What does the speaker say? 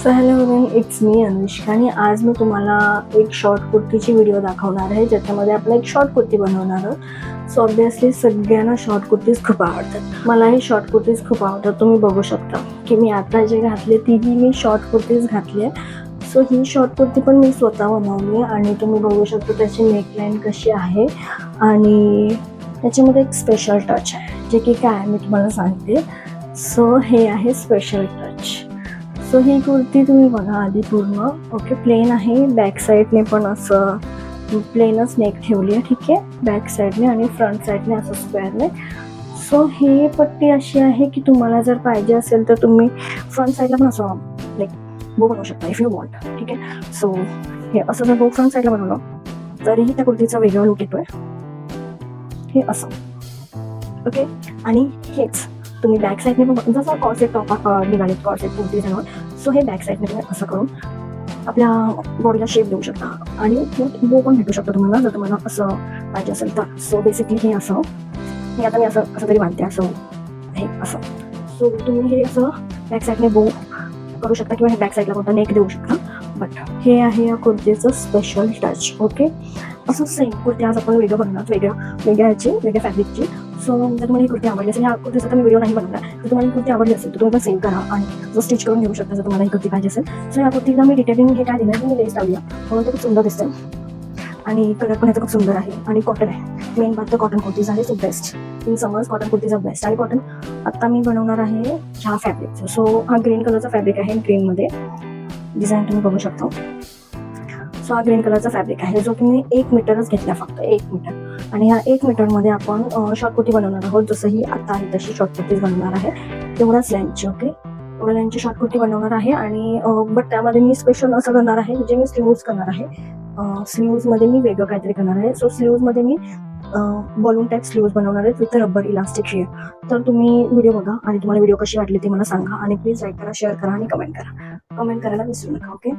So hello everyone, it's me Anushka आणि आज मी तुम्हाला एक शॉर्ट कुर्तीची व्हिडिओ दाखवणार आहे, ज्याच्यामध्ये आपण एक शॉर्ट कुर्ती बनवणार आहोत. सो ऑब्विसली सगळ्यांना शॉर्ट कुर्तीज खूप आवडतात. मलाही शॉर्ट कुर्तीज खूप आवडतात. तुम्ही बघू शकता की मी आता जे घातले तीही मी शॉर्ट कुर्तीज घातली आहे. सो ही शॉर्ट कुर्ती पण मी स्वतः बनवली आहे आणि तुम्ही बघू शकता त्याची नेकलाईन कशी आहे आणि त्याच्यामध्ये एक स्पेशल टच आहे, जे की काय मी तुम्हाला सांगते. सो हे आहे स्पेशल टच. सो ही कुर्ती तुम्ही बघा आधी पूर्ण ओके प्लेन आहे. बॅक साईडने पण असं प्लेनच नेक ठेवली आहे, ठीक आहे, बॅक साईडने आणि फ्रंट साईडने असं स्क्वेअरने. सो ही पट्टी अशी आहे की तुम्हाला जर पाहिजे असेल तर तुम्ही फ्रंट साईडला पण असं लाईक बो बनवू शकता इफ यू वॉन्ट, ठीक आहे. सो हे असं जर बो फ्रंट साईडला बनवलं तरीही त्या कुर्तीचा वेगळा लुक येतोय. हे असं ओके. आणि हेच तुम्ही बॅक साईडने पण जसं कॉर्सेट टॉप निघाले कॉर्सेट कुर्ती झालं. सो हे बॅक साईडने तुम्ही असं करून आपल्या बॉडीला शेप देऊ शकता आणि बो पण भेटू शकतो तुम्हाला जर तुम्हाला असं पाहिजे असेल तर. सो बेसिकली हे असं हे आता मी असं तरी बांधते, असं हे असं. सो तुम्ही हे असं बॅक साईडने बो करू शकता किंवा हे बॅक साईडला कोणता नेक देऊ शकता. बट हे आहे या कुर्तीचं स्पेशल टच. ओके, असं सेम कुर्ती आज आपण व्हिडिओ बनवणार वेगळ्या ह्याची वेगळ्या फॅब्रिकची. सो जर तुम्हाला ही कुर्ती आवडली असेल, ह्या कुर्तीचा तर मी व्हिडिओ नाही बनवला, तर तुम्हाला ही कुर्ती आवडली असेल तर तुम्ही पण सेव करा आणि जो स्टिच करून घेऊ शकता जर तुम्हाला ही कुर्ती पाहिजे असेल. सो या कुर्तीला मी डिटेलिंग हे काय दिलं मी लेस लावली म्हणून ते खूप सुंदर दिसतं आणि कलर पण याचा खूप सुंदर आहे आणि कॉटन आहे. मेन बात तर कॉटन कुर्तीज आहे so best. In summers cotton kurtis are best. आणि कॉटन आता मी बनवणार आहे ह्या फॅब्रिकचं. सो हा ग्रीन कलरचा फॅब्रिक आहे. ग्रीनमध्ये डिझाईन तुम्ही बघू शकता. सो हा ग्रीन कलरचा फॅब्रिक आहे जो की मी 1 मीटरच घेतला, फक्त 1 मीटर. आणि ह्या 1 मीटरमध्ये आपण शॉर्ट कुर्ती बनवणार आहोत. जसं ही आता आहे तशी शॉर्ट कुर्तीज बनवणार आहे, तेवढाच लेंथची. ओके, तेवढ्या लेंथची शॉर्ट कुर्ती बनवणार आहे. आणि बट त्यामध्ये मी स्पेशल असं करणार आहे जे मी स्लीव्ज करणार आहे. स्लीव्जमध्ये मी वेगळं काहीतरी करणार आहे. सो स्लीव्जमध्ये मी बॉलून टाईप स्लीव्ज बनवणार आहे विथ रबर इलास्टिक शेअर. तर तुम्ही व्हिडिओ बघा आणि तुम्हाला व्हिडिओ कशी वाटली ते मला सांगा आणि प्लीज लाईक करा, शेअर करा आणि कमेंट करा. कमेंट करायला विसरू नका. ओके,